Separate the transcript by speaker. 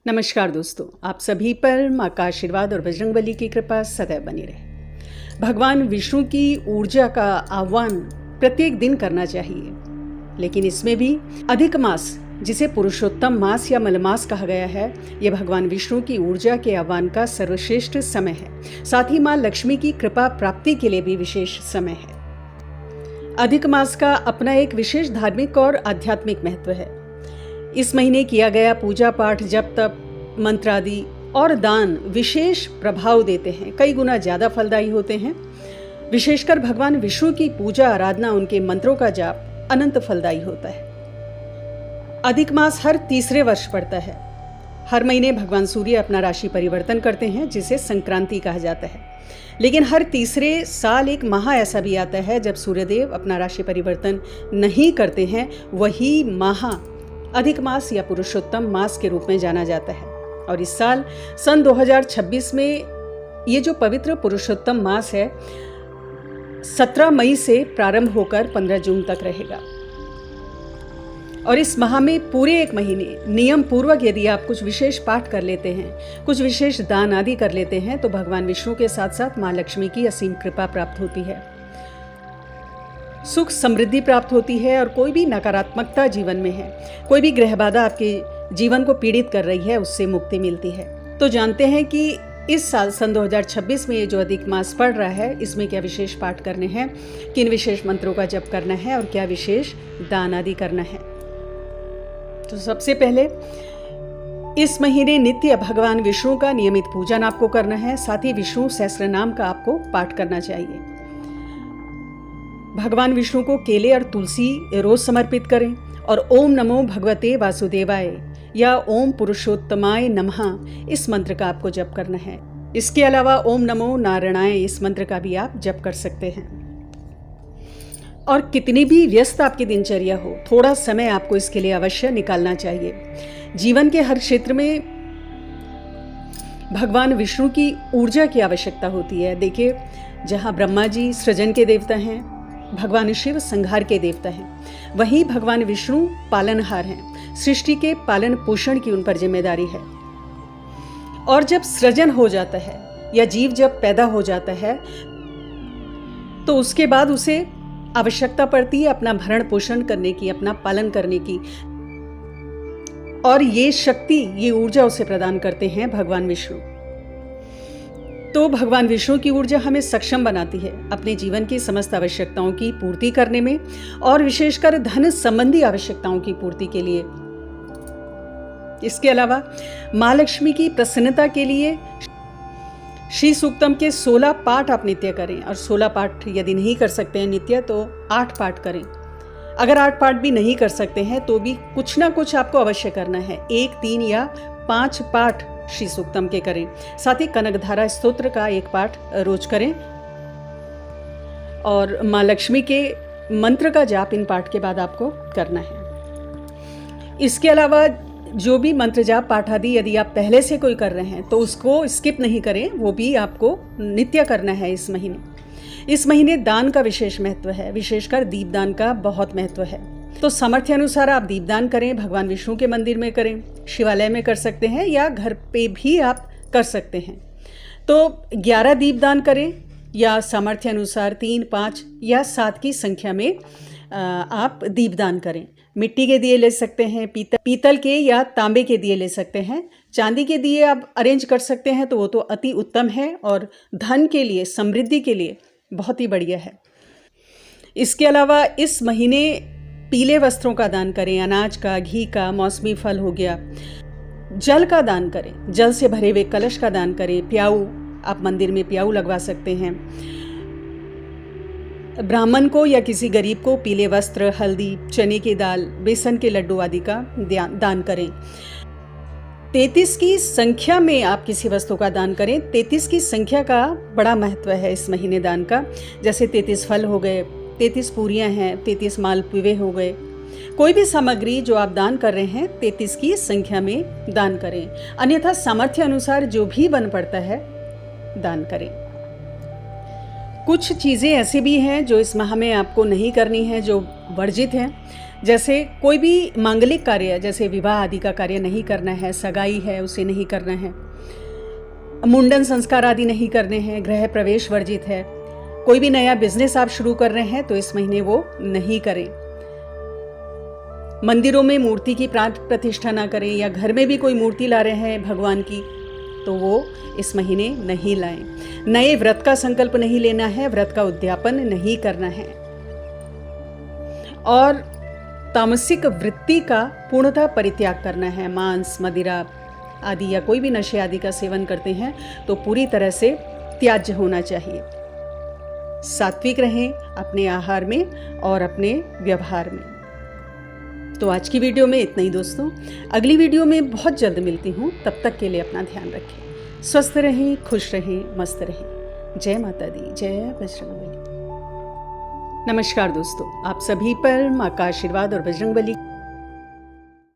Speaker 1: नमस्कार दोस्तों, आप सभी पर माँ का आशीर्वाद और बजरंगबली की कृपा सदैव बनी रहे। भगवान विष्णु की ऊर्जा का आह्वान प्रत्येक दिन करना चाहिए, लेकिन इसमें भी अधिक मास, जिसे पुरुषोत्तम मास या मलमास कहा गया है, यह भगवान विष्णु की ऊर्जा के आह्वान का सर्वश्रेष्ठ समय है। साथ ही माँ लक्ष्मी की कृपा प्राप्ति के लिए भी विशेष समय है। अधिक मास का अपना एक विशेष धार्मिक और आध्यात्मिक महत्व है। इस महीने किया गया पूजा पाठ, जप तप, मंत्र आदि और दान विशेष प्रभाव देते हैं, कई गुना ज्यादा फलदायी होते हैं। विशेषकर भगवान विष्णु की पूजा आराधना, उनके मंत्रों का जाप अनंत फलदायी होता है। अधिक मास हर तीसरे वर्ष पड़ता है। हर महीने भगवान सूर्य अपना राशि परिवर्तन करते हैं, जिसे संक्रांति कहा जाता है। लेकिन हर तीसरे साल एक माह ऐसा भी आता है जब सूर्यदेव अपना राशि परिवर्तन नहीं करते हैं। वही माह अधिक मास या पुरुषोत्तम मास के रूप में जाना जाता है। और इस साल सन 2026 में ये जो पवित्र पुरुषोत्तम मास है 17 मई से प्रारंभ होकर 15 जून तक रहेगा। और इस माह में पूरे एक महीने नियम पूर्वक यदि आप कुछ विशेष पाठ कर लेते हैं, कुछ विशेष दान आदि कर लेते हैं, तो भगवान विष्णु के साथ साथ माँ लक्ष्मी की असीम कृपा प्राप्त होती है, सुख समृद्धि प्राप्त होती है। और कोई भी नकारात्मकता जीवन में है, कोई भी ग्रह बाधा आपके जीवन को पीड़ित कर रही है, उससे मुक्ति मिलती है। तो जानते हैं कि इस साल सन 2026 में ये जो अधिक मास पड़ रहा है, इसमें क्या विशेष पाठ करने हैं, किन विशेष मंत्रों का जप करना है और क्या विशेष दान आदि करना है। तो सबसे पहले इस महीने नित्य भगवान विष्णु का नियमित पूजन आपको करना है। साथ ही विष्णु सहस्त्र नाम का आपको पाठ करना चाहिए। भगवान विष्णु को केले और तुलसी रोज समर्पित करें और ओम नमो भगवते वासुदेवाय या ओम पुरुषोत्तमाय नमः इस मंत्र का आपको जप करना है। इसके अलावा ओम नमो नारायणाय इस मंत्र का भी आप जप कर सकते हैं। और कितनी भी व्यस्त आपकी दिनचर्या हो, थोड़ा समय आपको इसके लिए अवश्य निकालना चाहिए। जीवन के हर क्षेत्र में भगवान विष्णु की ऊर्जा की आवश्यकता होती है। देखिए, जहाँ ब्रह्मा जी सृजन के देवता हैं, भगवान शिव संहार के देवता हैं, वहीं भगवान विष्णु पालनहार हैं। सृष्टि के पालन पोषण की उन पर जिम्मेदारी है। और जब सृजन हो जाता है या जीव जब पैदा हो जाता है, तो उसके बाद उसे आवश्यकता पड़ती है अपना भरण पोषण करने की, अपना पालन करने की। और ये शक्ति, ये ऊर्जा उसे प्रदान करते हैं भगवान विष्णु। तो भगवान विष्णु की ऊर्जा हमें सक्षम बनाती है अपने जीवन की समस्त आवश्यकताओं की पूर्ति करने में, और विशेषकर धन संबंधी आवश्यकताओं की पूर्ति के लिए। इसके अलावा माँ लक्ष्मी की प्रसन्नता के लिए श्री सूक्तम के 16 पाठ आप नित्य करें। और 16 पाठ यदि नहीं कर सकते हैं नित्य, तो 8 पाठ करें। अगर 8 पाठ भी नहीं कर सकते हैं तो भी कुछ ना कुछ आपको अवश्य करना है। 1, 3 या 5 पाठ श्री सूक्तम के करें। साथ ही कनकधारा स्तोत्र का 1 पाठ रोज करें। और माँ लक्ष्मी के मंत्र का जाप इन पाठ के बाद आपको करना है। इसके अलावा जो भी मंत्र जाप पाठ आदि यदि आप पहले से कोई कर रहे हैं तो उसको स्किप नहीं करें, वो भी आपको नित्य करना है इस महीने। इस महीने दान का विशेष महत्व है, विशेषकर दीपदान का बहुत महत्व है। तो सामर्थ्य अनुसार आप दीपदान करें। भगवान विष्णु के मंदिर में करें, शिवालय में कर सकते हैं या घर पे भी आप कर सकते हैं। तो 11 दीपदान करें या सामर्थ्य अनुसार 3, 5 या 7 की संख्या में आप दीपदान करें। मिट्टी के दिए ले सकते हैं, पीतल के या तांबे के दिए ले सकते हैं। चांदी के दिए आप अरेंज कर सकते हैं तो वो तो अति उत्तम है और धन के लिए, समृद्धि के लिए बहुत ही बढ़िया है। इसके अलावा इस महीने पीले वस्त्रों का दान करें, अनाज का, घी का, मौसमी फल हो गया। जल का दान करें, जल से भरे हुए कलश का दान करें। प्याऊ, आप मंदिर में प्याऊ लगवा सकते हैं। ब्राह्मण को या किसी गरीब को पीले वस्त्र, हल्दी, चने की दाल, बेसन के लड्डू आदि का दान करें। 33 की संख्या में आप किसी वस्तु का दान करें। 33 की संख्या का बड़ा महत्व है इस महीने दान का। जैसे 33 फल हो गए, 33 पूरियां हैं, 33 मालपुए हो गए। कोई भी सामग्री जो आप दान कर रहे हैं 33 की संख्या में दान करें। अन्यथा सामर्थ्य अनुसार जो भी बन पड़ता है दान करें। कुछ चीज़ें ऐसी भी हैं जो इस माह में आपको नहीं करनी है, जो वर्जित हैं। जैसे कोई भी मांगलिक कार्य, जैसे विवाह आदि का कार्य नहीं करना है, सगाई है उसे नहीं करना है, मुंडन संस्कार आदि नहीं करने हैं, गृह प्रवेश वर्जित है, कोई भी नया बिजनेस आप शुरू कर रहे हैं तो इस महीने वो नहीं करें। मंदिरों में मूर्ति की प्राण प्रतिष्ठा ना करें, या घर में भी कोई मूर्ति ला रहे हैं भगवान की तो वो इस महीने नहीं लाएं। नए व्रत का संकल्प नहीं लेना है, व्रत का उद्यापन नहीं करना है, और तामसिक वृत्ति का पूर्णतः परित्याग करना है। मांस, मदिरा आदि या कोई भी नशे आदि का सेवन करते हैं तो पूरी तरह से त्याज्य होना चाहिए। सात्विक रहें अपने आहार में और अपने व्यवहार में। तो आज की वीडियो में इतना ही दोस्तों। अगली वीडियो में बहुत जल्द मिलती हूँ, तब तक के लिए अपना ध्यान रखें, स्वस्थ रहें, खुश रहें, मस्त रहें। जय माता दी, जय बजरंगबली। नमस्कार दोस्तों, आप सभी पर माँ का आशीर्वाद और बजरंगबली